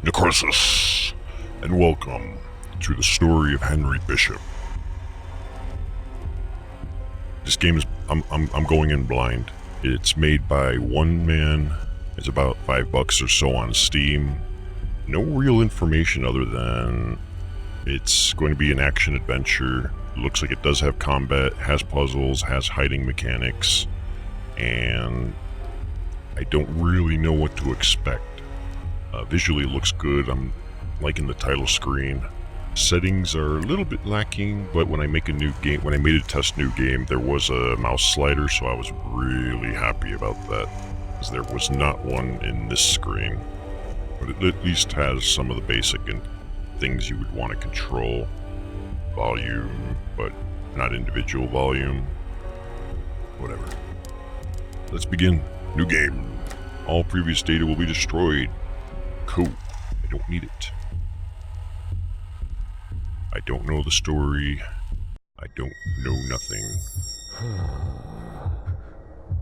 Necroxix, and welcome to the story of Henry Bishop. This game is I'm going in blind. It's made by one man. It's about $5 or so on Steam. No real information other than it's going to be an action adventure. Looks like it does have combat, has puzzles, has hiding mechanics, and I don't really know what to expect. Visually it looks good. I'm liking the title screen. Settings are a little bit lacking, but when I made a test new game, there was a mouse slider, so I was really happy about that, because there was not one in this screen. But it at least has some of the basic things you would want to control. Volume, but not individual volume. Whatever. Let's begin. New game. All previous data will be destroyed. Cool. I don't need it. I don't know the story. I don't know nothing.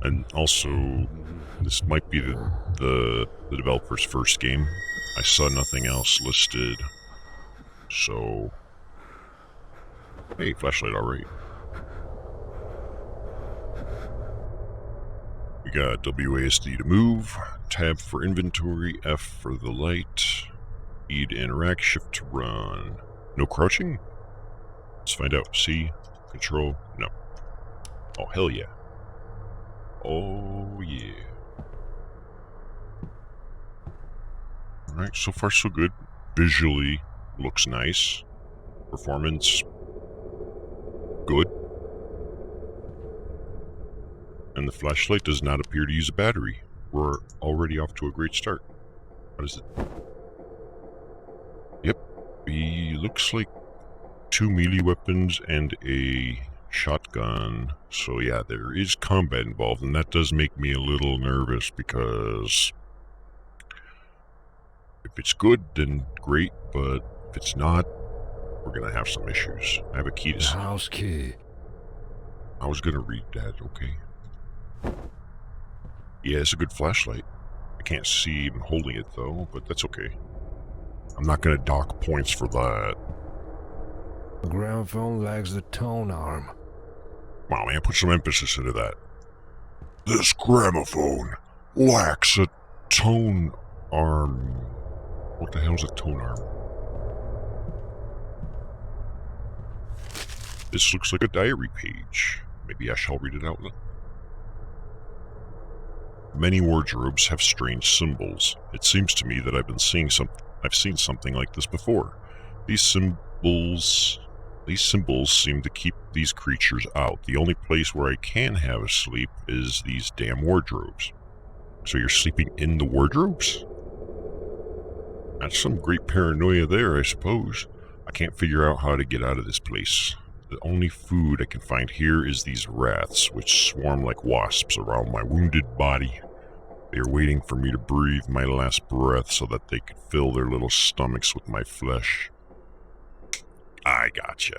And also, this might be the developer's first game. I saw nothing else listed. So, hey, flashlight, alright. We got WASD to move, tab for inventory, F for the light, E to interact, shift to run. No crouching? Let's find out. C, control, no. Oh, hell yeah. Oh, yeah. Alright, so far so good. Visually, looks nice. Performance, good. And the flashlight does not appear to use a battery. We're already off to a great start. What is it? Yep, he looks like 2 melee weapons and a shotgun. So yeah, there is combat involved, and that does make me a little nervous, because if it's good, then great, but if it's not, we're gonna have some issues. I have a key to house key. I was gonna read that, okay. Yeah, it's a good flashlight. I can't see him holding it though, but that's okay. I'm not gonna dock points for that. The gramophone lacks the tone arm. Wow, man, put some emphasis into that. This gramophone lacks a tone arm. What the hell's a tone arm? This looks like a diary page. Maybe I shall read it out. Many wardrobes have strange symbols. It seems to me that I've seen something like this before. These symbols seem to keep these creatures out. The only place where I can have a sleep is these damn wardrobes. So you're sleeping in the wardrobes? That's some great paranoia there, I suppose. I can't figure out how to get out of this place. The only food I can find here is these rats, which swarm like wasps around my wounded body. They are waiting for me to breathe my last breath so that they could fill their little stomachs with my flesh. I gotcha.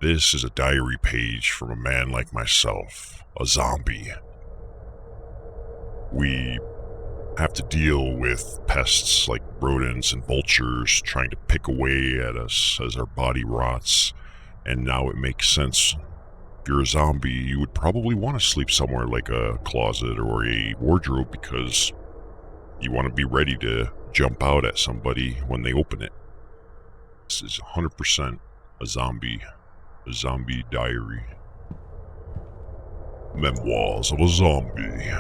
This is a diary page from a man like myself, a zombie. We have to deal with pests like rodents and vultures trying to pick away at us as our body rots. And now it makes sense. If you're a zombie, you would probably want to sleep somewhere like a closet or a wardrobe, because you want to be ready to jump out at somebody when they open it. This is 100% a zombie diary. Memoirs of a Zombie,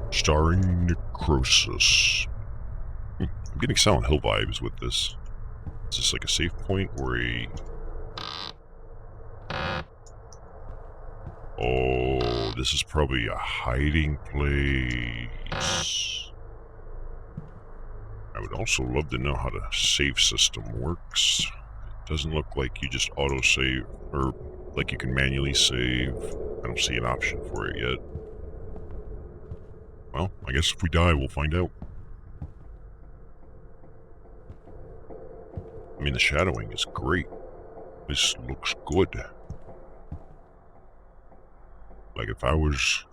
starring Necroxix. I'm getting Silent Hill vibes with this. Is this like a save point or a... Oh, this is probably a hiding place. I would also love to know how the save system works. It doesn't look like you just auto-save, or like you can manually save. I don't see an option for it yet. Well, I guess if we die, we'll find out. I mean, the shadowing is great. This looks good. Like, if I was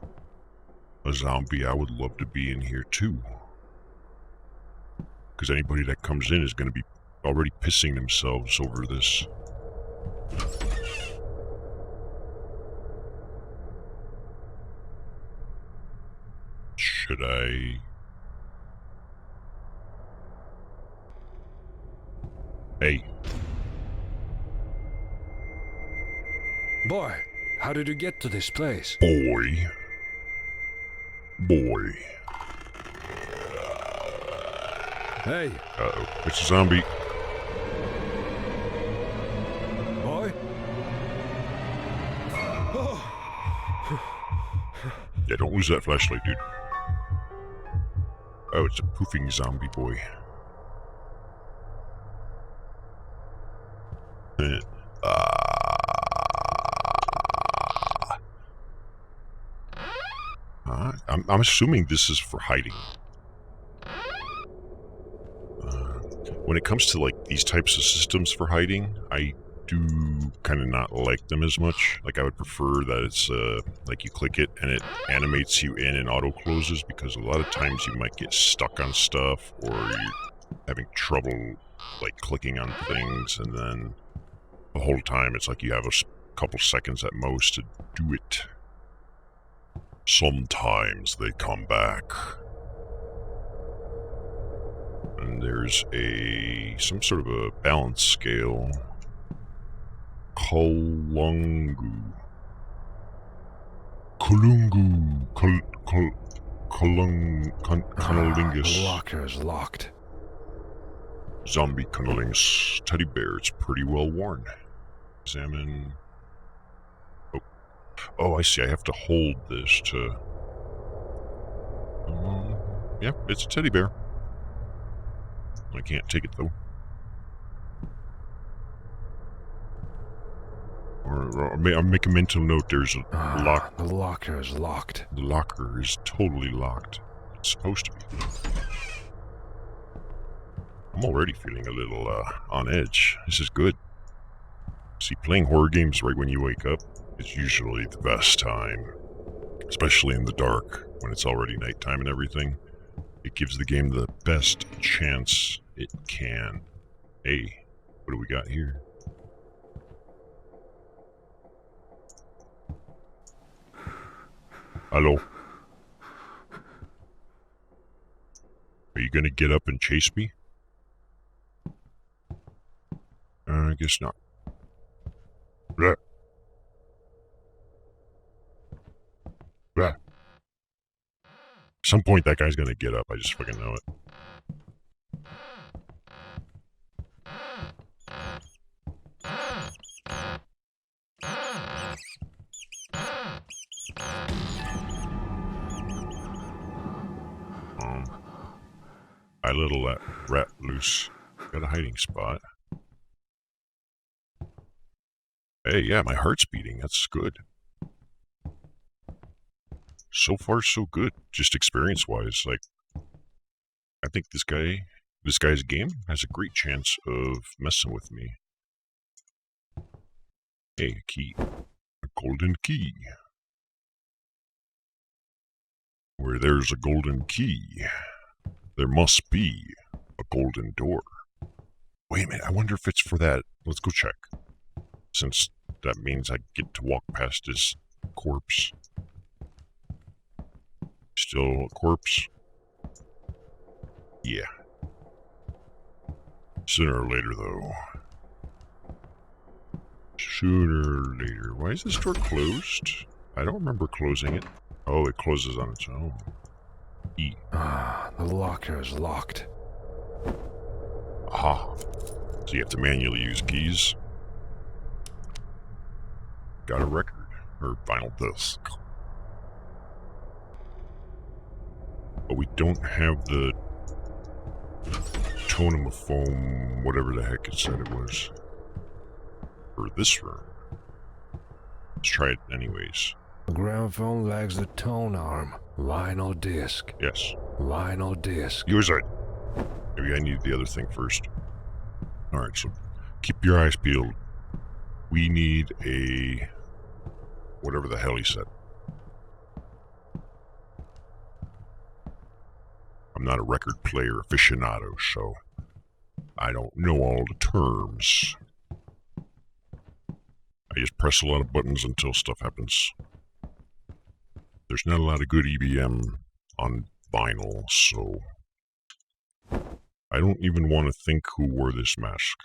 a zombie, I would love to be in here too. because anybody that comes in is going to be already pissing themselves over this. Should I... Hey. Boy, how did you get to this place? Boy. Hey, Uh-oh. It's a zombie. boy. Yeah, don't lose that flashlight, dude. Oh, it's a poofing zombie boy. I'm assuming this is for hiding. When it comes to like these types of systems for hiding, I do kind of not like them as much. Like I would prefer that it's like you click it and it animates you in and auto closes, because a lot of times you might get stuck on stuff or you're having trouble like clicking on things, and then the whole time it's like you have a couple seconds at most to do it. Sometimes they come back. And there's some sort of a balance scale. Kulungu. Cunnilingus. The locker is locked. Zombie cunnilingus teddy bear. It's pretty well worn. Examine. Oh, I see. I have to hold this to... yeah, it's a teddy bear. I can't take it, though. Or I'll make a mental note. There's a lock. The locker is locked. The locker is totally locked. It's supposed to be. I'm already feeling a little on edge. This is good. See, playing horror games right when you wake up is usually the best time. Especially in the dark, when it's already nighttime and everything. It gives the game the best chance it can. Hey, what do we got here? Hello? Are you gonna get up and chase me? I guess not. Blah. Blah. At some point that guy's gonna get up, I just fucking know it. I little let rat loose. Got a hiding spot. Hey, yeah, my heart's beating. That's good. So far, so good. Just experience-wise, like, I think this guy's game has a great chance of messing with me. Hey, a key. A golden key. Where there's a golden key, there must be a golden door. Wait a minute, I wonder if it's for that. Let's go check. Since that means I get to walk past his corpse. Still a corpse? Yeah. Sooner or later, though. Sooner or later. Why is this door closed? I don't remember closing it. Oh, it closes on its own. E. The locker is locked. Aha. So you have to manually use keys. Got a record. Or vinyl disc. But we don't have the totem of foam, whatever the heck it said it was. For this room. Let's try it anyways. The gramophone lacks the tone arm. Vinyl disc. Yes. Vinyl disc. Use it. Maybe I need the other thing first. Alright, so keep your eyes peeled. We need a... whatever the hell he said. I'm not a record player aficionado, so I don't know all the terms. I just press a lot of buttons until stuff happens. There's not a lot of good EBM on vinyl, so I don't even want to think who wore this mask.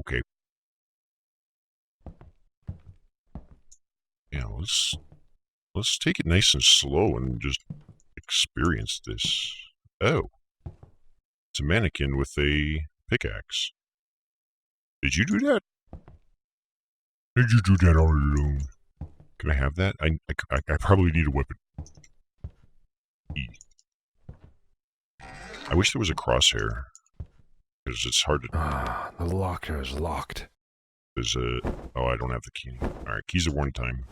Okay. Yeah, let's take it nice and slow and just experience this. Oh. It's a mannequin with a pickaxe. Did you do that? Did you do that all alone? Can I have that? I probably need a weapon. E. I wish there was a crosshair. Because it's hard to... Ah, the locker is locked. There's a... Oh, I don't have the key. Alright, keys at one time.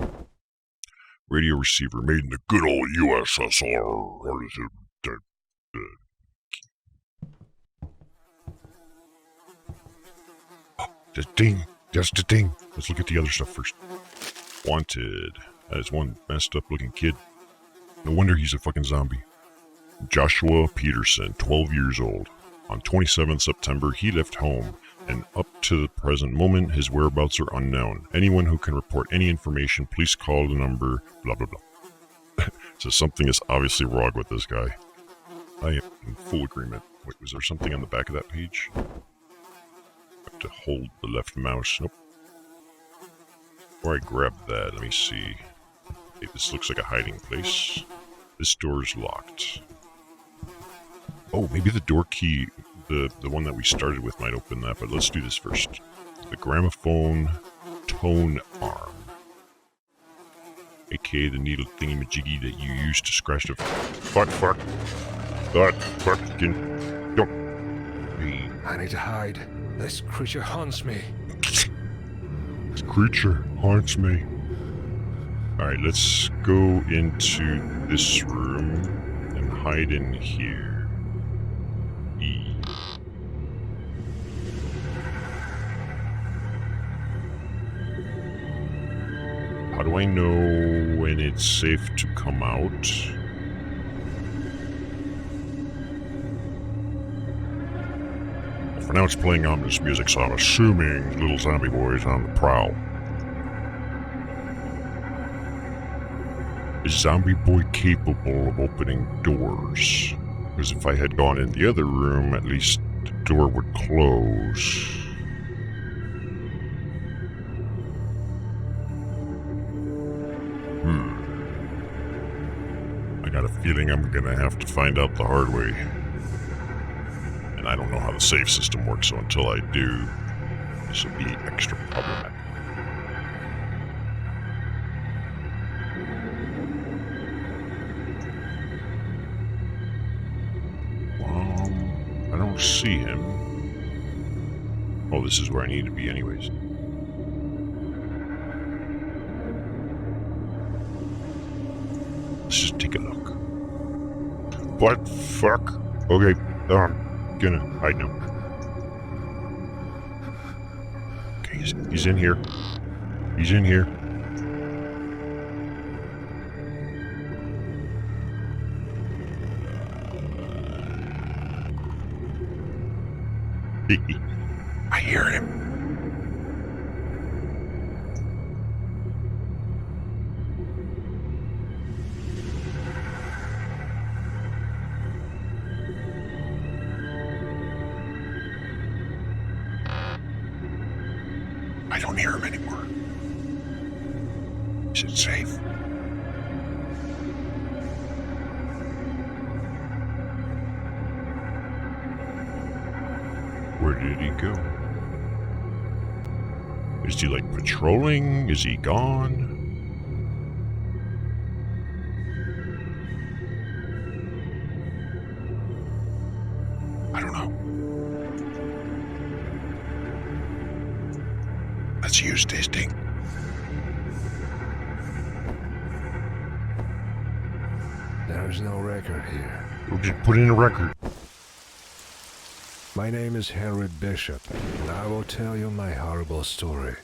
Radio receiver made in the good old USSR. What is it? The ding. Just a ding. Let's look at the other stuff first. Wanted. That is one messed up looking kid. No wonder he's a fucking zombie. Joshua Peterson, 12 years old. On 27th September, he left home, and up to the present moment, his whereabouts are unknown. Anyone who can report any information, please call the number, blah, blah, blah. So something is obviously wrong with this guy. I am in full agreement. Wait, was there something on the back of that page? I have to hold the left mouse. Nope. Before I grab that, let me see. Hey, this looks like a hiding place. This door is locked. Oh, maybe the door key, the one that we started with might open that, but let's do this first. The gramophone tone arm. AKA the needle thingy-majiggy that you use to scratch the... Fuck. I need to hide. This creature haunts me. This creature haunts me. Alright, let's go into this room and hide in here. E. How do I know when it's safe to come out? Well, for now it's playing ominous music, so I'm assuming little zombie boy is on the prowl. Is Zombie Boy capable of opening doors? Because if I had gone in the other room, at least the door would close. I got a feeling I'm gonna have to find out the hard way. And I don't know how the save system works, so until I do, this will be extra problematic. I don't see him. Oh, this is where I need to be anyways. Let's just take a look. What fuck? Okay, I'm gonna hide now. Okay, he's in here. He's in here. I hear him. I don't hear him anymore. Is it safe? Where did he go? Is he like patrolling? Is he gone? I don't know. Let's use this thing. There's no record here. We'll just put in a record. My name is Herod Bishop, and I will tell you my horrible story.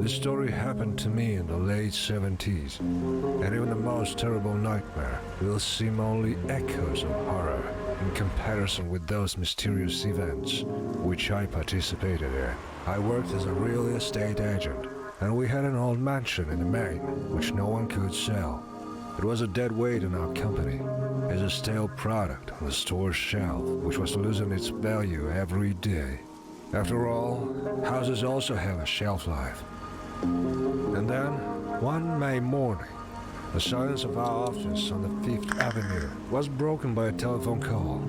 This story happened to me in the late 70s, and even the most terrible nightmare will seem only echoes of horror in comparison with those mysterious events which I participated in. I worked as a real estate agent, and we had an old mansion in Maine which no one could sell. It was a dead weight in our company, as a stale product on the store's shelf which was losing its value every day. After all, houses also have a shelf life. And then, one May morning, the silence of our office on the 5th Avenue was broken by a telephone call.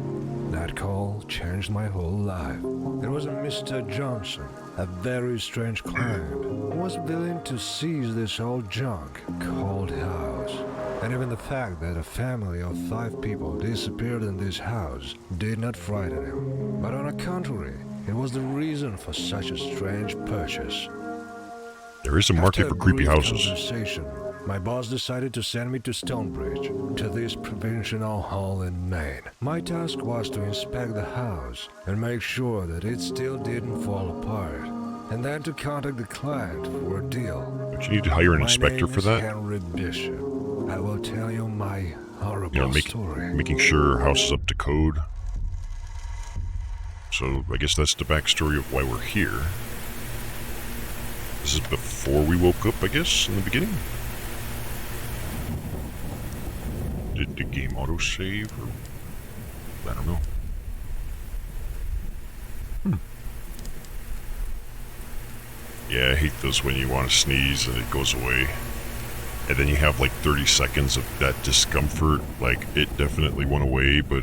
That call changed my whole life. It was a Mr. Johnson, a very strange client, who was willing to seize this old junk called house. And even the fact that a family of 5 people disappeared in this house did not frighten him. But on the contrary, it was the reason for such a strange purchase. There is a market for creepy houses. Conversation, my boss decided to send me to Stonebridge, to this provincial hall in Maine. My task was to inspect the house and make sure that it still didn't fall apart, and then to contact the client for a deal. But you need to hire an inspector for that? My name is Henry Bishop. I will tell you my horrible story. Making sure house is up to code. So I guess that's the backstory of why we're here. This is before we woke up, I guess, in the beginning? Did the game autosave, or... I don't know. Yeah, I hate this when you want to sneeze and it goes away. And then you have like 30 seconds of that discomfort. Like, it definitely went away, but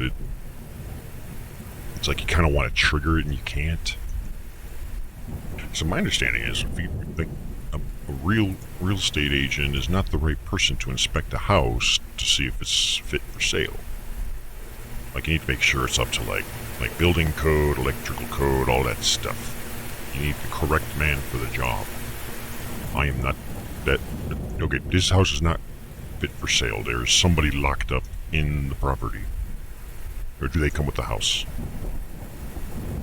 it's like you kind of want to trigger it and you can't. So my understanding is, if you, like, a real estate agent is not the right person to inspect a house to see if it's fit for sale. Like, you need to make sure it's up to like building code, electrical code, all that stuff. You need the correct man for the job. I am not that. Okay, this house is not fit for sale. There is somebody locked up in the property. Or do they come with the house?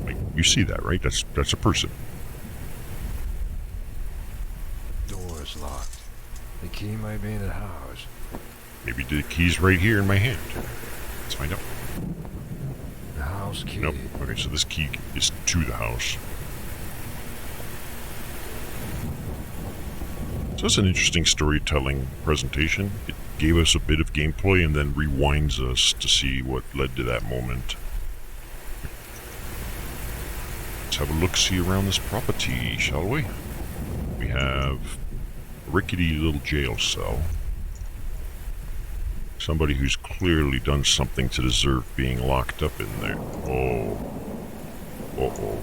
Like, you see that, right? That's a person. Door is locked. The key might be in the house. Maybe the key's right here in my hand. Let's find out. The house key. Nope. Okay, so this key is to the house. So it's an interesting storytelling presentation. It gave us a bit of gameplay and then rewinds us to see what led to that moment. Let's have a look-see around this property, shall we? We have a rickety little jail cell. Somebody who's clearly done something to deserve being locked up in there. Oh. Uh-oh.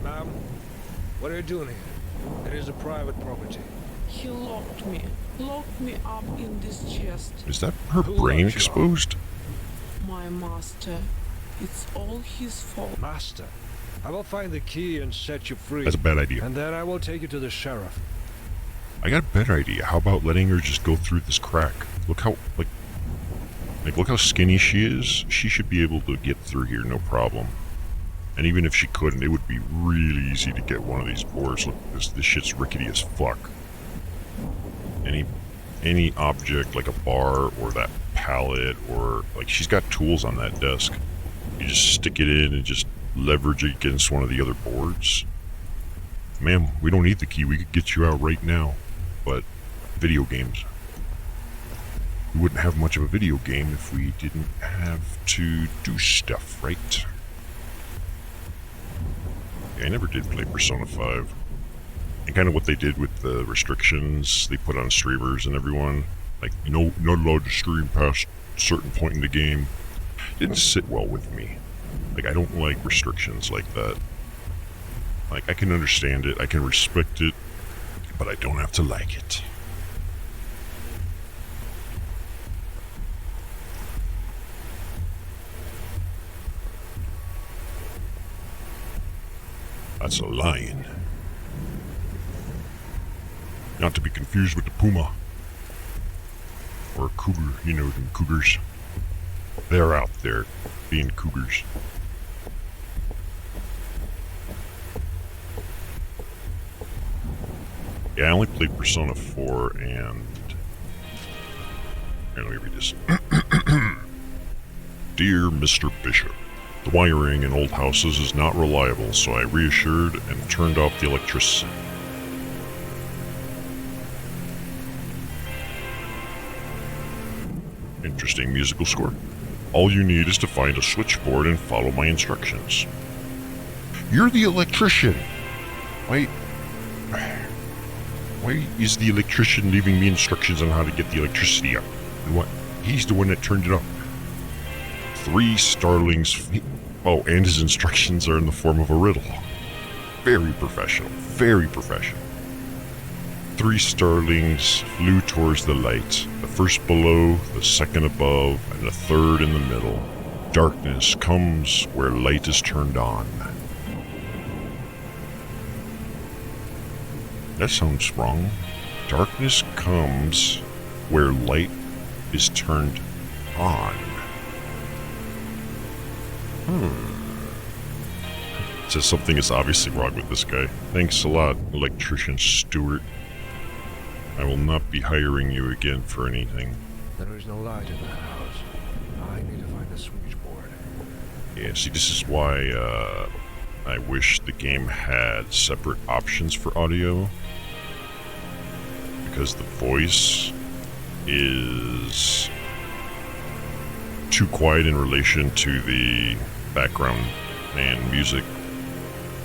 Ma'am, what are you doing here? It is a private property. He locked me up in this chest. Is that her brain exposed? My master. It's all his fault. Master, I will find the key and set you free. That's a bad idea. And then I will take you to the sheriff. I got a better idea. How about letting her just go through this crack? Look how, like look how skinny she is. She should be able to get through here, no problem. And even if she couldn't, it would be really easy to get one of these boards. Look, this shit's rickety as fuck. Any object like a bar or that pallet or like she's got tools on that desk. You just stick it in and just leverage it against one of the other boards. Ma'am, we don't need the key. We could get you out right now. But video games. We wouldn't have much of a video game if we didn't have to do stuff, right? Yeah, I never did play Persona 5. And kind of what they did with the restrictions they put on streamers and everyone. Like, not allowed to stream past a certain point in the game. Didn't sit well with me. Like, I don't like restrictions like that. Like, I can understand it, I can respect it, but I don't have to like it. That's a lion. Not to be confused with the puma. Or a cougar, you know, them cougars. They're out there, being cougars. Yeah, I only played Persona 4 and... Here, let me read this. Dear Mr. Bishop, the wiring in old houses is not reliable, so I reassured and turned off the electricity. Interesting musical score. All you need is to find a switchboard and follow my instructions. You're the electrician! Why is the electrician leaving me instructions on how to get the electricity up? And what? He's the one that turned it up. 3 starlings... Oh, and his instructions are in the form of a riddle. Very professional. Very professional. 3 starlings flew towards the light. The first below, the second above, and the third in the middle. Darkness comes where light is turned on. That sounds wrong. Darkness comes where light is turned on. Says something is obviously wrong with this guy. Thanks a lot, Electrician Stewart. I will not be hiring you again for anything. There is no light in the house. I need to find a switchboard. Yeah, see, this is why I wish the game had separate options for audio. Because the voice is too quiet in relation to the background and music,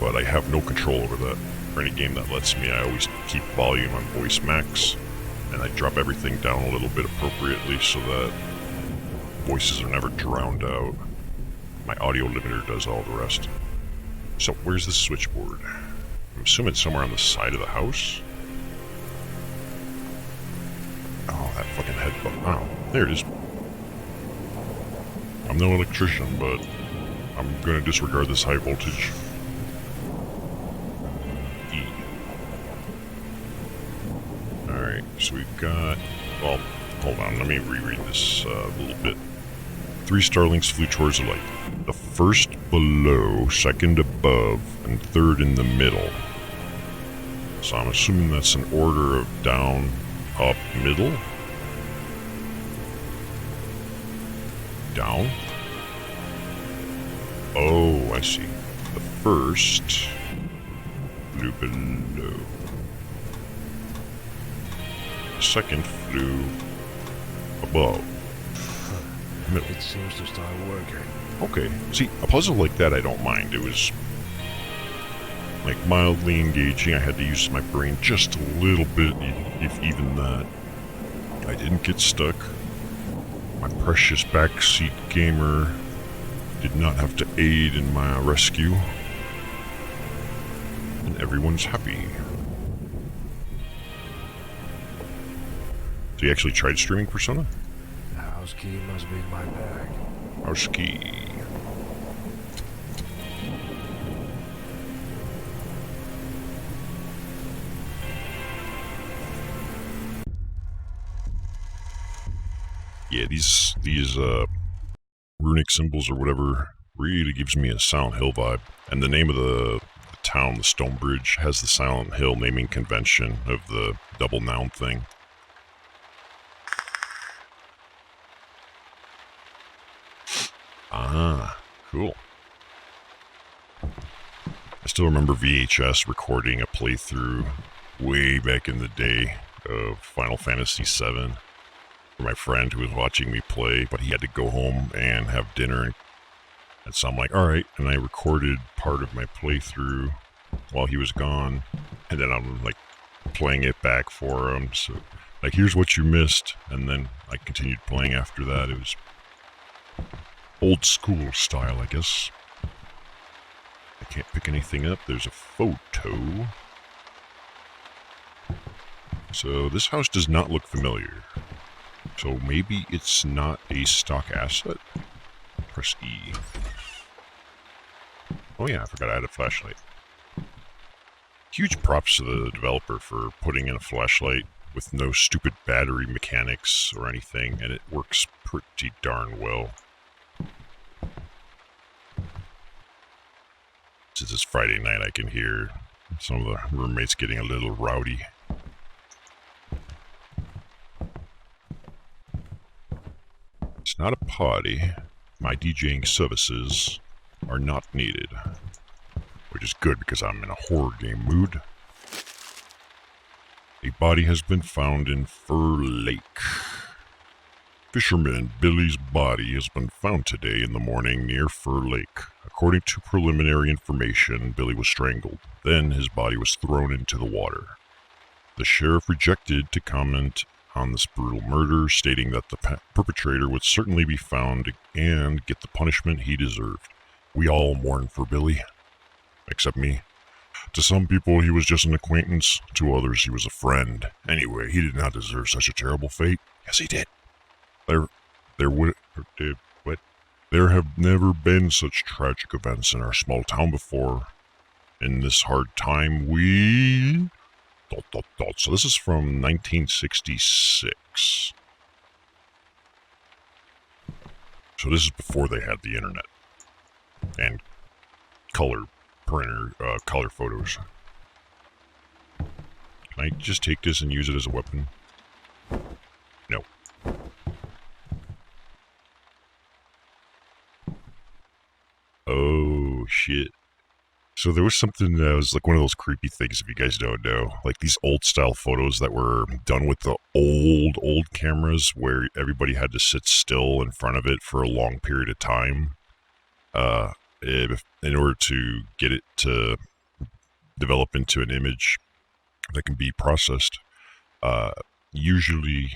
but I have no control over that. For any game that lets me, I always keep volume on voice max, and I drop everything down a little bit appropriately so that voices are never drowned out. My audio limiter does all the rest. So where's the switchboard? I'm assuming it's somewhere on the side of the house. Oh, that fucking headbutt. Oh, there it is. I'm no electrician, but I'm gonna disregard this high voltage. E. Alright, so we've got... Well, hold on, let me reread this a little bit. 3 starlings flew towards the light. The first below, second above, and third in the middle. So I'm assuming that's an order of down, up, middle? Down? Oh, I see. The first flew below. The second flew above. Middle. It seems to start working. Okay. See, a puzzle like that I don't mind. It was like mildly engaging. I had to use my brain just a little bit, if even that. I didn't get stuck. My precious backseat gamer did not have to aid in my rescue. And everyone's happy. So you actually tried streaming Persona? The house key must be in my bag. House key. Yeah, these runic symbols or whatever really gives me a Silent Hill vibe. And the name of the town, the Stonebridge, has the Silent Hill naming convention of the double noun thing. Ah, cool. I still remember VHS recording a playthrough way back in the day of Final Fantasy VII for my friend who was watching me play, but he had to go home and have dinner. And so I'm like, alright, and I recorded part of my playthrough while he was gone, and then I'm like playing it back for him. So, like, here's what you missed, and then I continued playing after that. It was old school style, I guess. I can't pick anything up. There's a photo. So this house does not look familiar. So maybe it's not a stock asset? Press E. Oh yeah, I forgot I had a flashlight. Huge props to the developer for putting in a flashlight with no stupid battery mechanics or anything, and it works pretty darn well. Since it's Friday night, I can hear some of the roommates getting a little rowdy. It's not a party. My DJing services are not needed. Which is good because I'm in a horror game mood. A body has been found in Fur Lake. Fisherman Billy's body has been found today in the morning near Fur Lake. According to preliminary information, Billy was strangled. Then his body was thrown into the water. The sheriff rejected to comment on this brutal murder, stating that the perpetrator would certainly be found and get the punishment he deserved. We all mourn for Billy. Except me. To some people, he was just an acquaintance. To others, he was a friend. Anyway, he did not deserve such a terrible fate. Yes, he did. There have never been such tragic events in our small town before. In this hard time, we... So this is from 1966. So this is before they had the internet. And color photos. Can I just take this and use it as a weapon? No. Oh, shit. So there was something that was like one of those creepy things, if you guys don't know. Like these old style photos that were done with the old cameras where everybody had to sit still in front of it for a long period of time. In order to get it to develop into an image that can be processed. Usually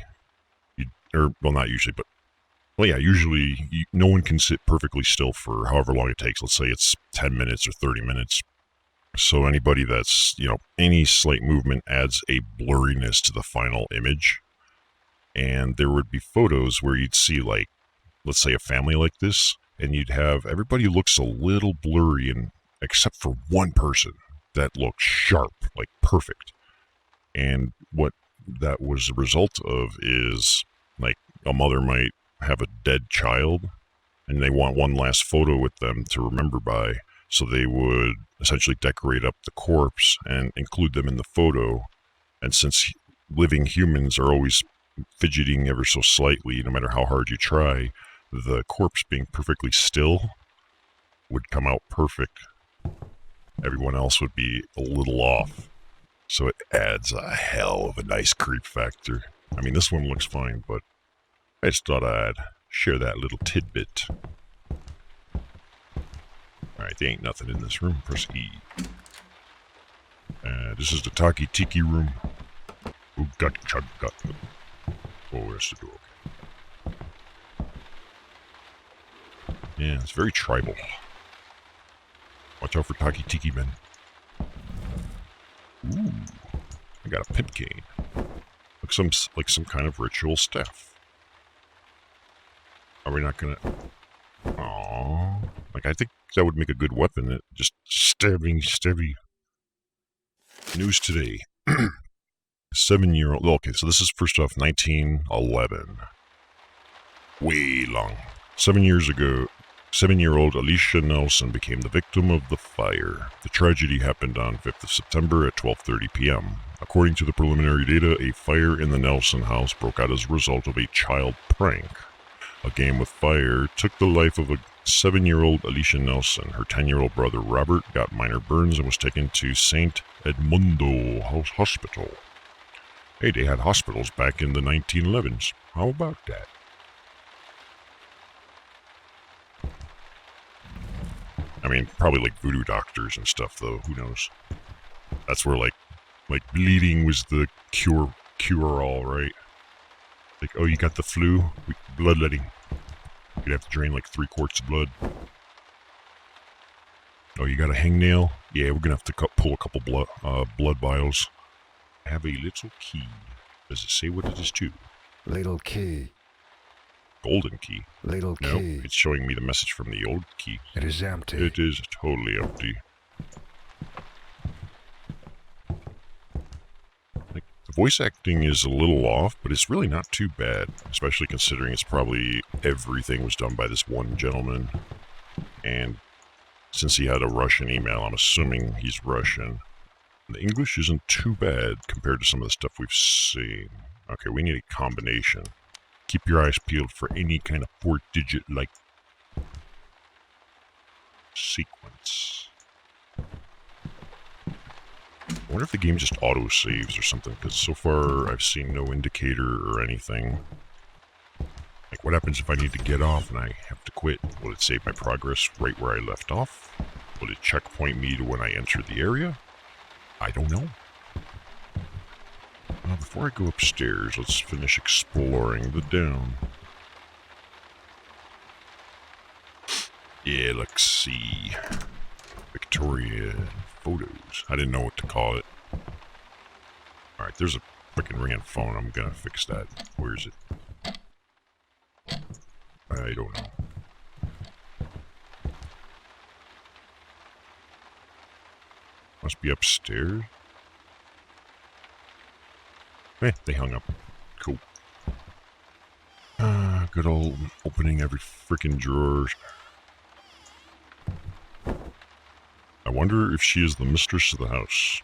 no one can sit perfectly still for however long it takes. Let's say it's 10 minutes or 30 minutes. So anybody that's, any slight movement adds a blurriness to the final image. And there would be photos where you'd see, like, let's say a family like this, and you'd have everybody looks a little blurry, and except for one person that looks sharp, like perfect. And what that was a result of is, like, a mother might have a dead child, and they want one last photo with them to remember by, so they would essentially decorate up the corpse and include them in the photo. And since living humans are always fidgeting ever so slightly, no matter how hard you try, the corpse being perfectly still would come out perfect. Everyone else would be a little off. So it adds a hell of a nice creep factor. I mean, this one looks fine, but I just thought I'd share that little tidbit. Alright, there ain't nothing in this room. Press E. This is the Taki Tiki room. Oh, got. Oh, that's the door. Yeah, it's very tribal. Watch out for Taki Tiki men. Ooh, I got a pimp cane. Like some kind of ritual staff. Are we not gonna... Aww. Like, I think that would make a good weapon. It just stabby. News today. 7-year-old... Okay, so this is first off 1911. Way long. 7 years ago, 7-year-old Alicia Nelson became the victim of the fire. The tragedy happened on 5th of September at 12:30 p.m. According to the preliminary data, a fire in the Nelson house broke out as a result of a child prank. A game with fire took the life of a 7-year-old Alicia Nelson. Her 10-year-old brother Robert got minor burns and was taken to St. Edmundo Hospital. Hey, they had hospitals back in the 1911s. How about that? I mean, probably like voodoo doctors and stuff, though. Who knows? That's where like bleeding was the cure-all, right? Like, oh, you got the flu? Bloodletting. You'd have to drain like 3 quarts of blood. Oh, you got a hangnail? Yeah, we're gonna have to pull a couple blood vials. I have a little key. Does it say what it is to? Little key. Golden key. Little key. No, it's showing me the message from the old key. It is empty. It is totally empty. Like, the voice acting is a little off, but it's really not too bad, especially considering it's probably everything was done by this one gentleman. And since he had a Russian email, I'm assuming he's Russian. The English isn't too bad compared to some of the stuff we've seen. Okay, we need a combination. keep your eyes peeled for any kind of 4-digit like sequence. I wonder if the game just auto-saves or something, because so far I've seen no indicator or anything. Like, what happens if I need to get off and I have to quit? Will it save my progress right where I left off? Will it checkpoint me to when I enter the area? I don't know. Before I go upstairs, let's finish exploring the down. Yeah, let's see. Victoria photos. I didn't know what to call it. Alright, there's a freaking ringing phone. I'm gonna fix that. Where is it? I don't know. Must be upstairs. They hung up. Cool. Good old opening every freaking drawer. I wonder if she is the mistress of the house.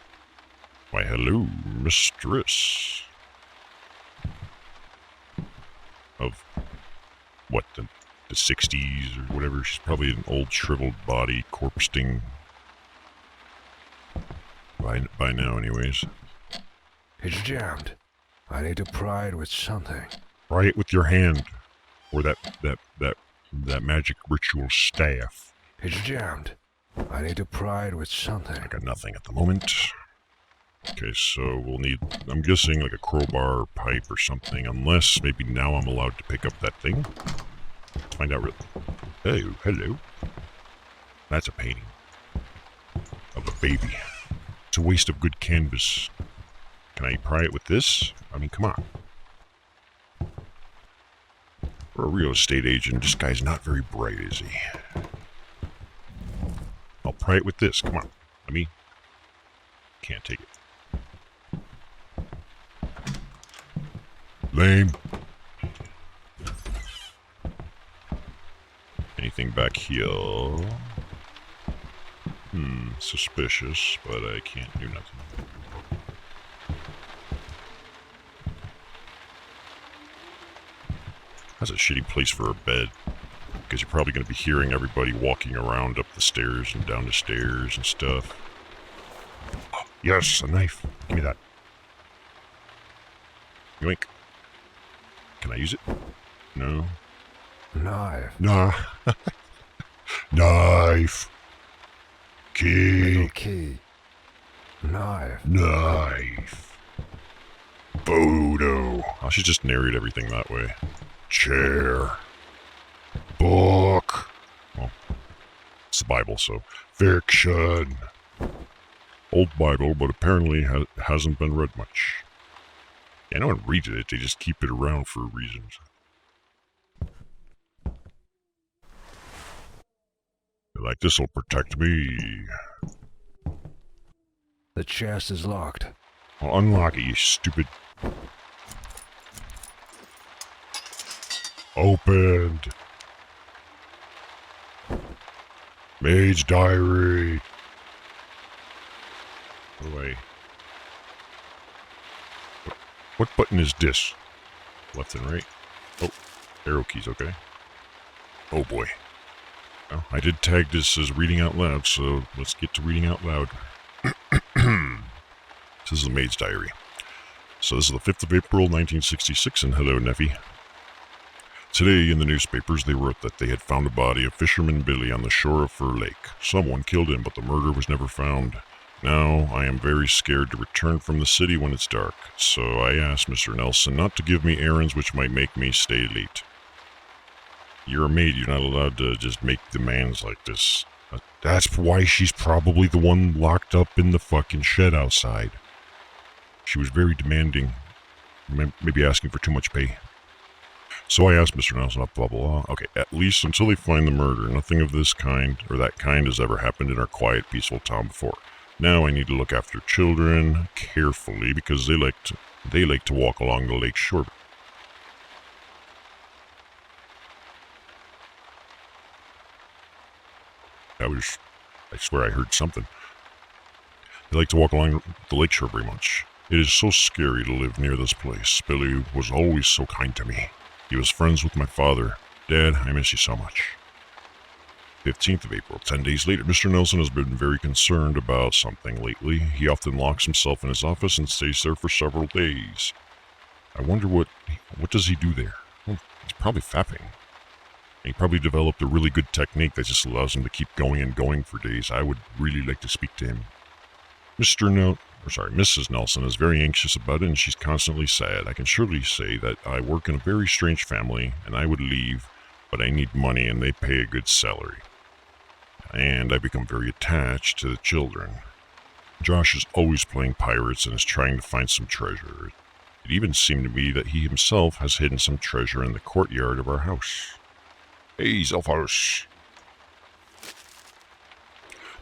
Why, hello, mistress. Of what, the 60s or whatever? She's probably an old shriveled body, corpse thing. By now, anyways. It's jammed. I need to pry it with something. Pry it with your hand. Or that magic ritual staff. It's jammed. I need to pry it with something. I got nothing at the moment. Okay, so we'll need, I'm guessing, like a crowbar or pipe or something, unless maybe now I'm allowed to pick up that thing. Find out really. Oh, hello. That's a painting of a baby. It's a waste of good canvas. Can I pry it with this? I mean, come on. For a real estate agent, this guy's not very bright, is he? I'll pry it with this, come on. I mean, can't take it. Lame. Anything back here? Suspicious, but I can't do nothing. That's a shitty place for a bed, because you're probably going to be hearing everybody walking around up the stairs and down the stairs and stuff. Oh, yes, a knife. Give me that. Yoink. Can I use it? No. Knife. Nah. Knife. Key. Little key. Knife. Knife. Photo. I should just narrate everything that way. Chair. Book. Well, it's the Bible, so. Fiction. Old Bible, but apparently hasn't been read much. Yeah, no one reads it, they just keep it around for reasons. Like, this'll protect me. The chest is locked. Well, unlock it, you stupid. Opened. Maid's diary. Away. What button is this? Left and right. Oh, arrow keys, okay. Oh boy. Well, I did tag this as reading out loud, so let's get to reading out loud. This is the maid's diary. So this is the 5th of April, 1966, and hello, Neffy. Today, in the newspapers, they wrote that they had found a body of Fisherman Billy on the shore of Fur Lake. Someone killed him, but the murder was never found. Now, I am very scared to return from the city when it's dark, so I asked Mr. Nelson not to give me errands which might make me stay late. You're a maid, you're not allowed to just make demands like this. That's why she's probably the one locked up in the fucking shed outside. She was very demanding, maybe asking for too much pay. So I asked Mr. Nelson, blah, blah, blah. Okay, at least until they find the murder, nothing of this kind, or that kind, has ever happened in our quiet, peaceful town before. Now I need to look after children carefully, because they like to walk along the lake shore. I swear I heard something. They like to walk along the lake shore very much. It is so scary to live near this place. Billy was always so kind to me. He was friends with my father. Dad, I miss you so much. 15th of April, 10 days later. Mr. Nelson has been very concerned about something lately. He often locks himself in his office and stays there for several days. I wonder what does he do there? Well, he's probably fapping. He probably developed a really good technique that just allows him to keep going and going for days. I would really like to speak to him. Mrs. Nelson is very anxious about it, and she's constantly sad. I can surely say that I work in a very strange family, and I would leave, but I need money, and they pay a good salary. And I become very attached to the children. Josh is always playing pirates and is trying to find some treasure. It even seemed to me that he himself has hidden some treasure in the courtyard of our house. Hey, Zelfos.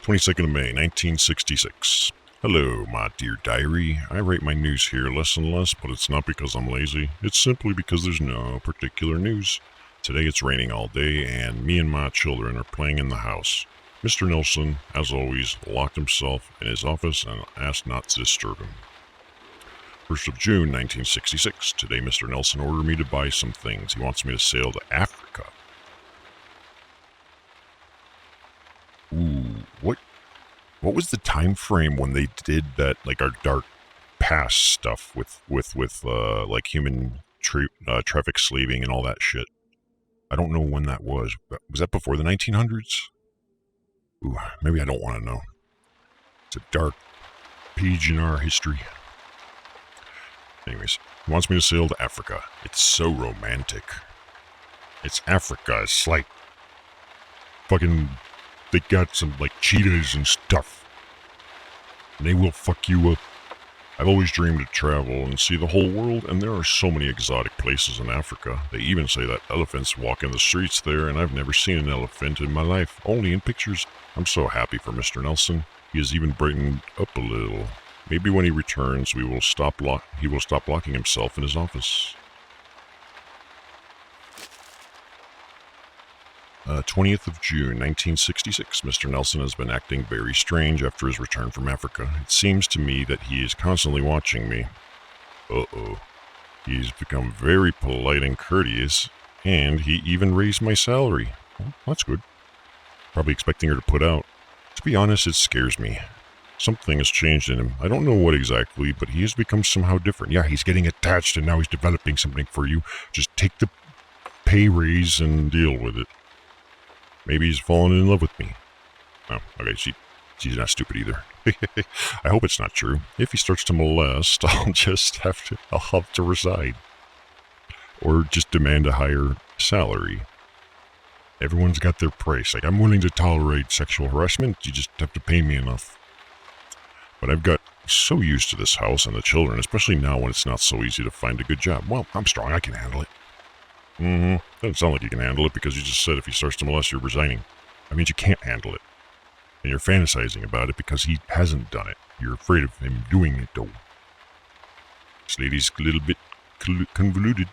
22nd of May, 1966. Hello, my dear diary. I write my news here less and less, but it's not because I'm lazy. It's simply because there's no particular news. Today it's raining all day, and me and my children are playing in the house. Mr. Nelson, as always, locked himself in his office and asked not to disturb him. 1st of June, 1966. Today Mr. Nelson ordered me to buy some things. He wants me to sail to Africa. Ooh, what was the time frame when they did that, like our dark past stuff with like human traffic slaving and all that shit? I don't know when that was. Was that before the 1900s? Ooh, maybe I don't want to know. It's a dark page in our history. Anyways, he wants me to sail to Africa. It's so romantic. It's Africa. It's like fucking... They got some, like, cheetahs and stuff. And they will fuck you up. I've always dreamed to travel and see the whole world, and there are so many exotic places in Africa. They even say that elephants walk in the streets there, and I've never seen an elephant in my life, only in pictures. I'm so happy for Mr. Nelson. He has even brightened up a little. Maybe when he returns, he will stop locking himself in his office. 20th of June, 1966. Mr. Nelson has been acting very strange after his return from Africa. It seems to me that he is constantly watching me. Uh-oh. He's become very polite and courteous, and he even raised my salary. Well, that's good. Probably expecting her to put out. To be honest, it scares me. Something has changed in him. I don't know what exactly, but he has become somehow different. Yeah, he's getting attached, and now he's developing something for you. Just take the pay raise and deal with it. Maybe he's fallen in love with me. Oh, okay, she's not stupid either. I hope it's not true. If he starts to molest, I'll have to resign. Or just demand a higher salary. Everyone's got their price. Like, I'm willing to tolerate sexual harassment, you just have to pay me enough. But I've got so used to this house and the children, especially now when it's not so easy to find a good job. Well, I'm strong, I can handle it. Doesn't sound like you can handle it because you just said if he starts to molest, you're resigning. That means you can't handle it. And you're fantasizing about it because he hasn't done it. You're afraid of him doing it, though. This lady's a little bit convoluted.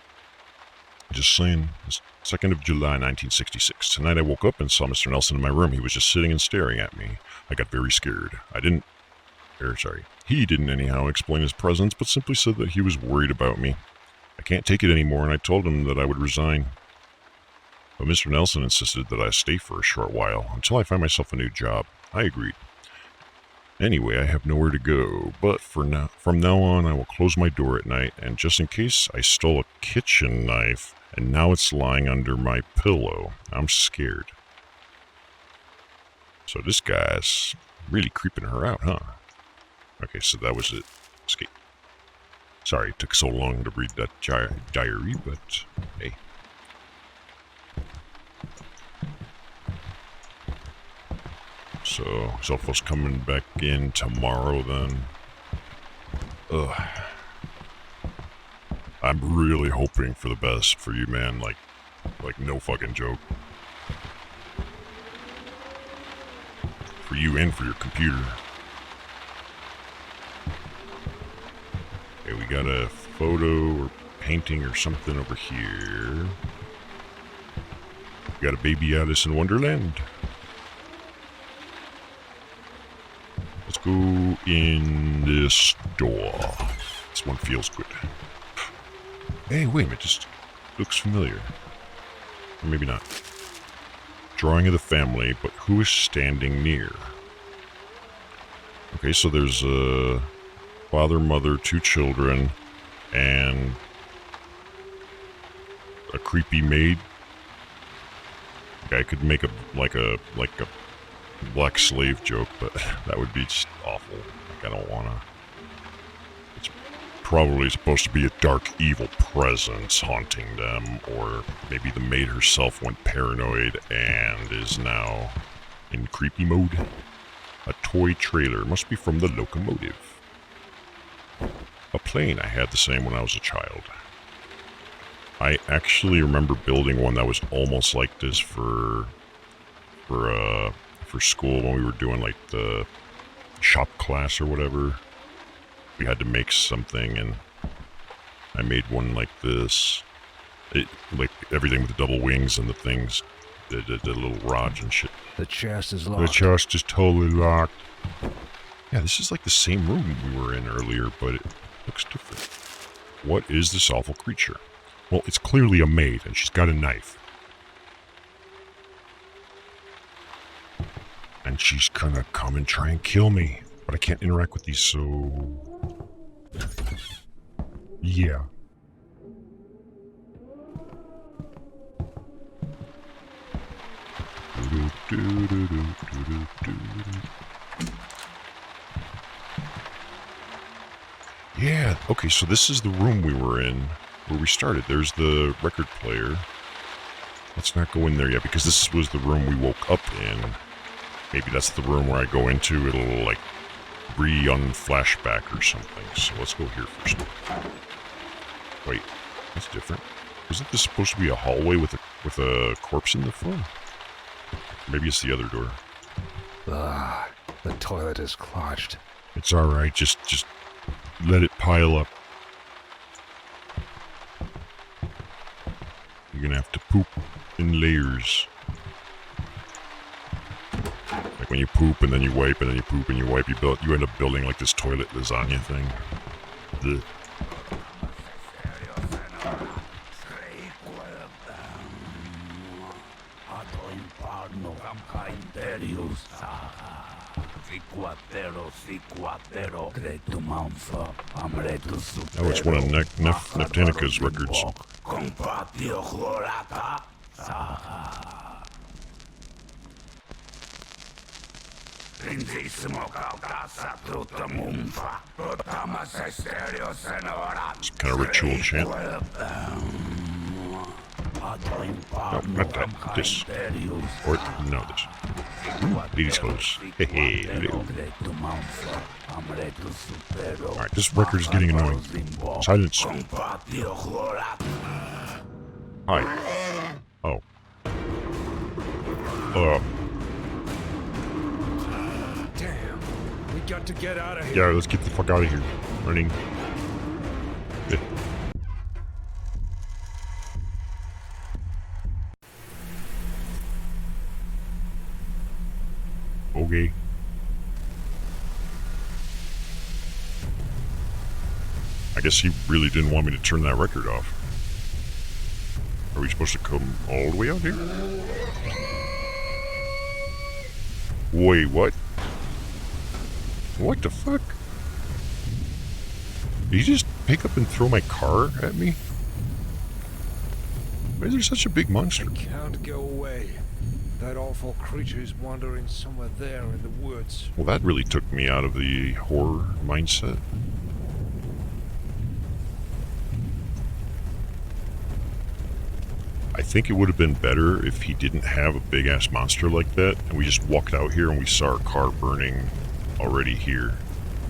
Just saying. It's 2nd of July, 1966. Tonight I woke up and saw Mr. Nelson in my room. He was just sitting and staring at me. I got very scared. He didn't anyhow explain his presence, but simply said that he was worried about me. I can't take it anymore, and I told him that I would resign. But Mr. Nelson insisted that I stay for a short while, until I find myself a new job. I agreed. Anyway, I have nowhere to go, but from now on I will close my door at night, and just in case, I stole a kitchen knife, and now it's lying under my pillow. I'm scared. So this guy's really creeping her out, huh? Okay, so that was it. Escape. Sorry it took so long to read that diary, but hey. So, Zelfos coming back in tomorrow then. Ugh. I'm really hoping for the best for you, man. Like no fucking joke. For you and for your computer. Okay, we got a photo or painting or something over here. We got a baby Alice in Wonderland. Let's go in this door. This one feels good. Hey, wait a minute. looks familiar. Or maybe not. Drawing of the family, but who is standing near? Okay, so there's a father, mother, 2 children, and a creepy maid. I could make a black slave joke, but that would be just awful. Like, I don't wanna. It's probably supposed to be a dark, evil presence haunting them, or maybe the maid herself went paranoid and is now in creepy mode. A toy trailer must be from the locomotive. A plane, I had the same when I was a child. I actually remember building one that was almost like this for school when we were doing like the shop class or whatever. We had to make something, and I made one like this. It, like everything with the double wings and the things, the little rods and shit. The chest is locked. The chest is totally locked. Yeah, this is like the same room we were in earlier, but it looks different. What is this awful creature? Well, it's clearly a maid, and she's got a knife. And she's gonna come and try and kill me. But I can't interact with these, so... yeah. Yeah, okay, so this is the room we were in, where we started. There's the record player. Let's not go in there yet, because this was the room we woke up in. Maybe that's the room where I go into, it'll, like, re-unflashback or something. So let's go here first. Wait, that's different. Isn't this supposed to be a hallway with a corpse in the front? Maybe it's the other door. Ah, the toilet is clogged. It's alright, just let it pile up. You're gonna have to poop in layers. Like when you poop and then you wipe and then you poop and you wipe, you end up building like this toilet lasagna thing. Ugh. Oh, it's one of Neptanica's records. Some kind of ritual chant. No, not that. This. Or, no, this. Ladies' clothes. Hey, hey, hello. Alright, this record is getting annoying. Silence. Hi. Oh. Damn, we got to get out of here. Yeah, let's get the fuck out of here. Running. Yeah. Okay. I guess he really didn't want me to turn that record off. Are we supposed to come all the way out here? Wait, what? What the fuck? Did he just pick up and throw my car at me? Why is there such a big monster? I can't go away. That awful creature is wandering somewhere there in the woods. Well, that really took me out of the horror mindset. I think it would have been better if he didn't have a big-ass monster like that, and we just walked out here and we saw our car burning already here.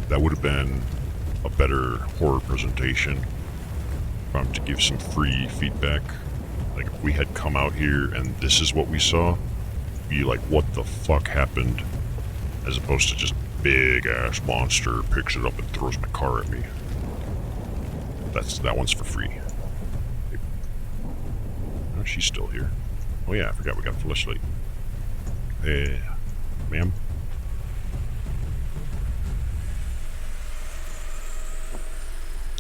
That would have been a better horror presentation. To give some free feedback. Like, if we had come out here and this is what we saw, be like, what the fuck happened? As opposed to just big-ass monster picks it up and throws my car at me. That one's for free. Oh, she's still here. Oh yeah, I forgot we got a flashlight. Ma'am?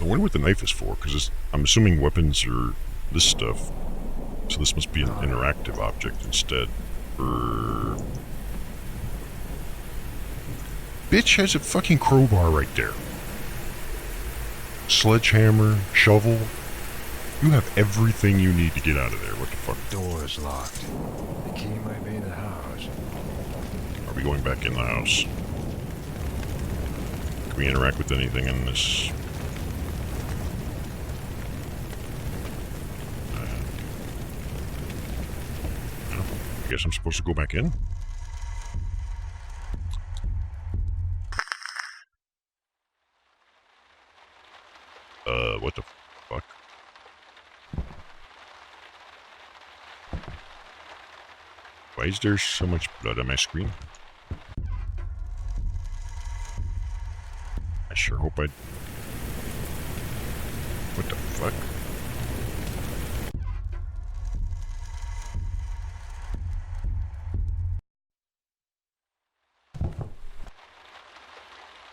I wonder what the knife is for, because I'm assuming weapons are this stuff. So this must be an interactive object instead. Bitch has a fucking crowbar right there. Sledgehammer, shovel. You have everything you need to get out of there. What the fuck? Door is locked. The key might be in the house. Are we going back in the house? Can we interact with anything in this? I guess I'm supposed to go back in? What the fuck? Why is there so much blood on my screen? I sure hope I... What the fuck?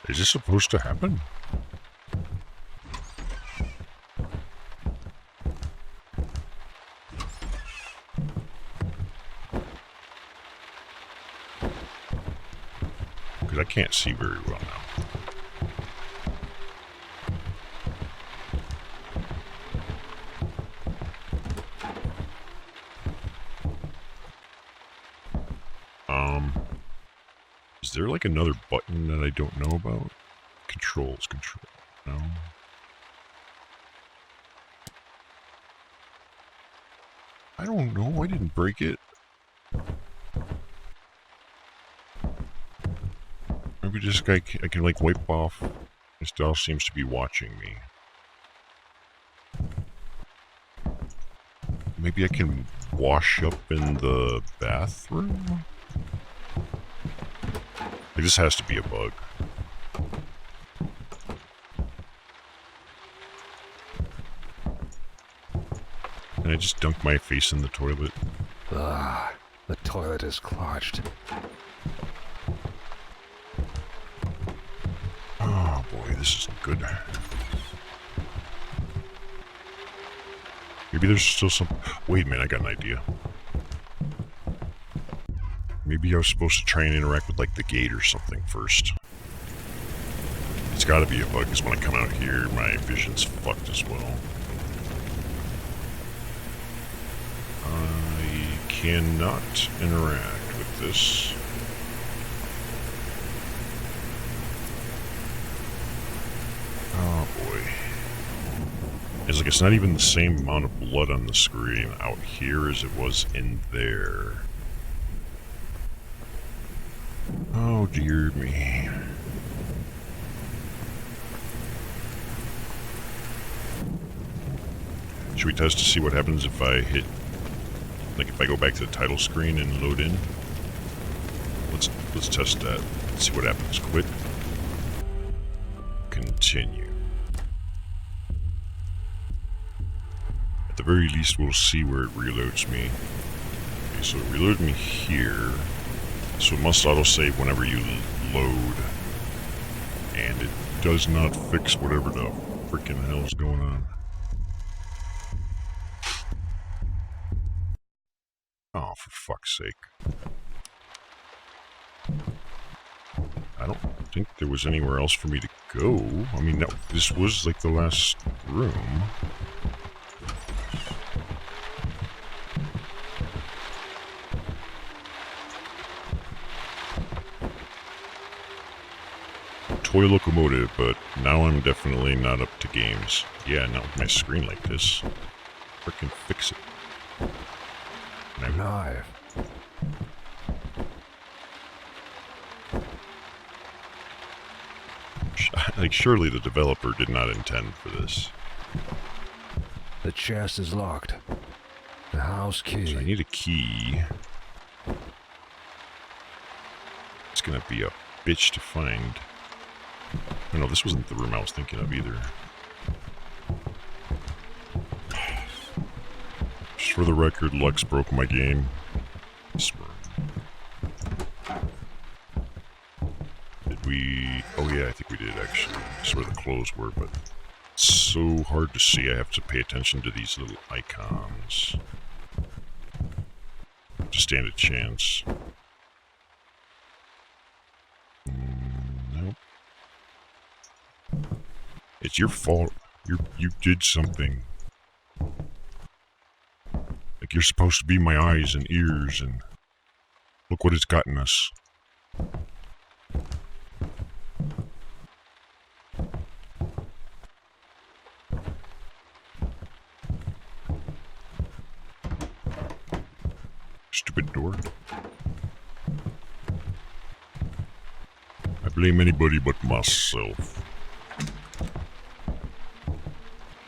Is this supposed to happen? Because I can't see very well now. Is there like another button that I don't know about? Controls. No. I don't know. I didn't break it. Maybe this guy I can like wipe off. This doll seems to be watching me. Maybe I can wash up in the bathroom? Like, this has to be a bug. Can I just dunk my face in the toilet? Ah, the toilet is clogged. Oh boy, this isn't good. Maybe there's still some... Wait a minute, I got an idea. Maybe I was supposed to try and interact with, like, the gate or something first. It's gotta be a bug, because when I come out here, my vision's fucked as well. I cannot interact with this. Oh boy. It's like it's not even the same amount of blood on the screen out here as it was in there. Oh dear me. Should we test to see what happens if I hit, like if I go back to the title screen and load in? Let's test that. Let's see what happens. Quit. Continue. At the very least, we'll see where it reloads me. Okay, so it reloaded me here. So it must autosave whenever you load. And it does not fix whatever the freaking hell is going on. Oh, for fuck's sake. I don't think there was anywhere else for me to go. I mean, this was like the last room. Toy locomotive, but now I'm definitely not up to games. Yeah, not with my screen like this. Frickin' fix it. Knife. Like, surely the developer did not intend for this. The chest is locked. The house key. So I need a key. It's gonna be a bitch to find. Oh, no, this wasn't the room I was thinking of either. Just for the record, Lux broke my game. This room. Did we... Oh yeah, I think we did actually. That's where the clothes were, but... It's so hard to see. I have to pay attention to these little icons to stand a chance. Nope. It's your fault. You did something. Like you're supposed to be my eyes and ears, and look what it's gotten us. Stupid door. I blame anybody but myself. I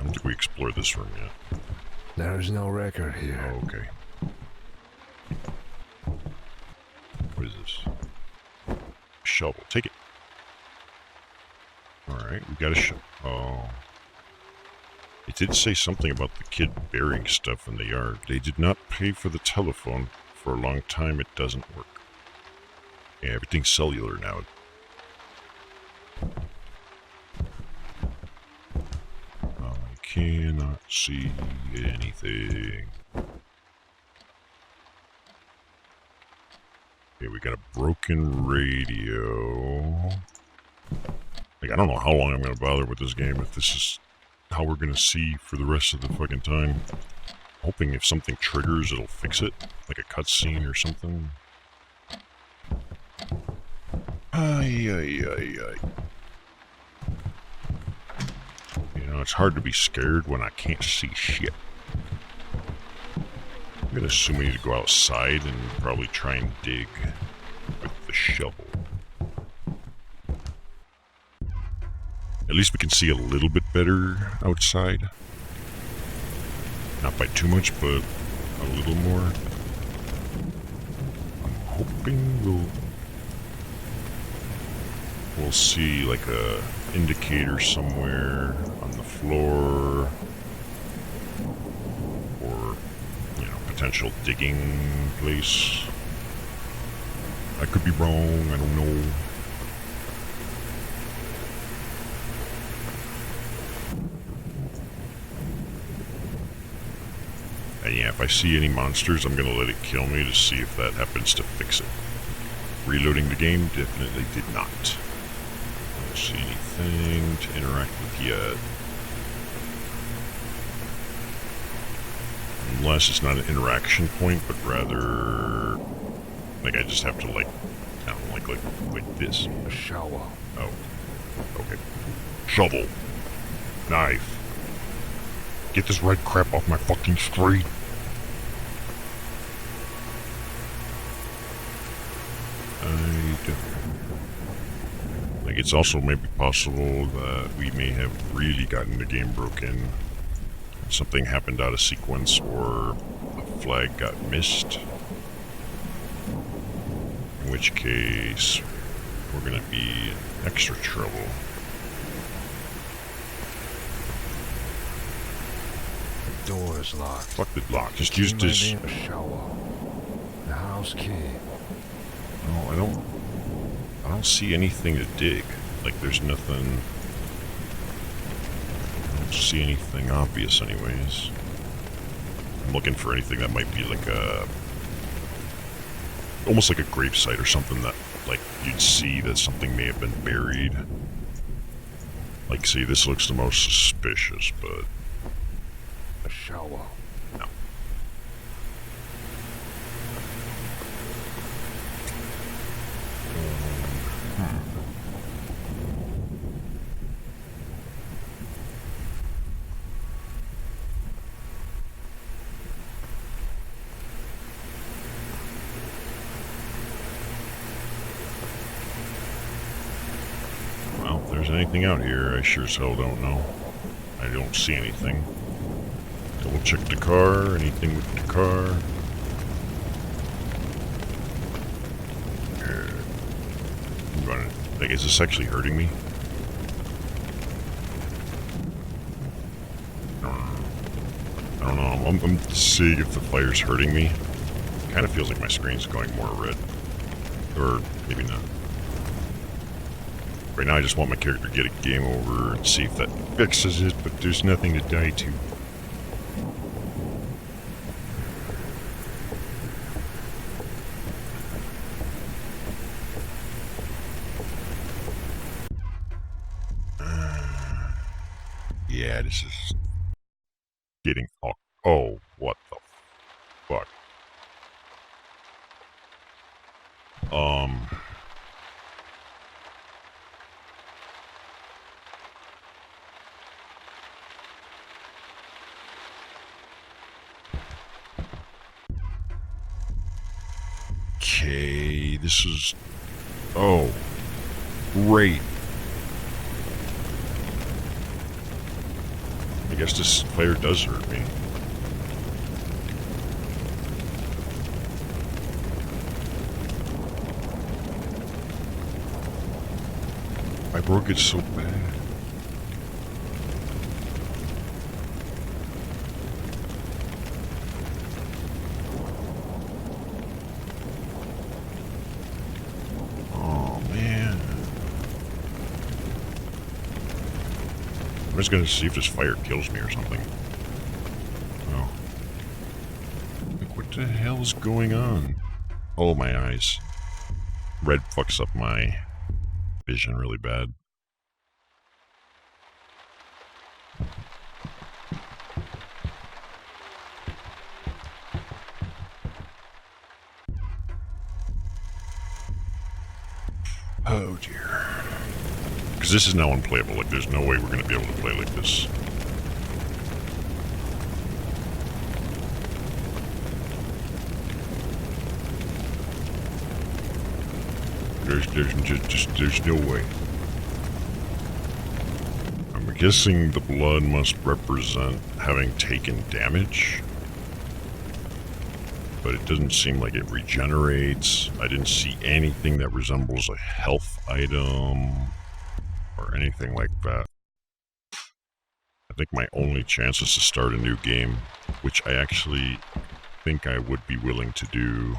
don't think we explored this room yet. There is no record here. Oh, okay. What is this? Shovel. Take it. Alright, we got a shovel. Oh. It did say something about the kid burying stuff in the yard. They did not pay for the telephone. For a long time, it doesn't work. Yeah, everything's cellular now. I cannot see anything. Okay, we got a broken radio. Like, I don't know how long I'm going to bother with this game if this is how we're going to see for the rest of the fucking time. Hoping if something triggers, it'll fix it. Like a cutscene or something. Ay. You know, it's hard to be scared when I can't see shit. I'm gonna assume we need to go outside and probably try and dig with the shovel. At least we can see a little bit better outside. Not by too much, but a little more. I'm hoping we'll see like a indicator somewhere on the floor, or potential digging place. I could be wrong. I don't know. And yeah, if I see any monsters, I'm gonna let it kill me to see if that happens to fix it. Reloading the game definitely did not. I don't see anything to interact with yet. Unless it's not an interaction point, but rather like I just have to like this. A shovel. Oh. Okay. Shovel. Knife. Get this red crap off my fucking street. Like, it's also maybe possible that we may have really gotten the game broken. Something happened out of sequence, or a flag got missed. In which case, we're gonna be in extra trouble. The door is locked. Fuck the lock. Just use this. A shovel. The house key. No, I don't see anything to dig. Like, there's nothing. I don't see anything obvious, anyways. I'm looking for anything that might be like a, almost like a gravesite or something that, like, you'd see that something may have been buried. Like, see, this looks the most suspicious, but a shovel. No. Well, if there's anything out here, I sure as hell don't know. I don't see anything. Double check the car, anything with the car. I'm running. Like, is this actually hurting me? I don't know. I'm seeing if the fire's hurting me. Kind of feels like my screen's going more red. Or maybe not. Right now I just want my character to get a game over and see if that fixes it, but there's nothing to die to. Yeah, this is getting... Oh, what the fuck? Okay, this is... Oh, great. I guess this fire does hurt me. I broke it so bad. Oh, man. I'm just gonna see if this fire kills me or something. Oh. Like, what the hell is going on? Oh, my eyes. Red fucks up my vision really bad. Oh dear. Because this is now unplayable. Like, there's no way we're going to be able to play like this. There's no way. I'm guessing the blood must represent having taken damage. But it doesn't seem like it regenerates. I didn't see anything that resembles a health item or anything like that. I think my only chance is to start a new game, which I actually think I would be willing to do.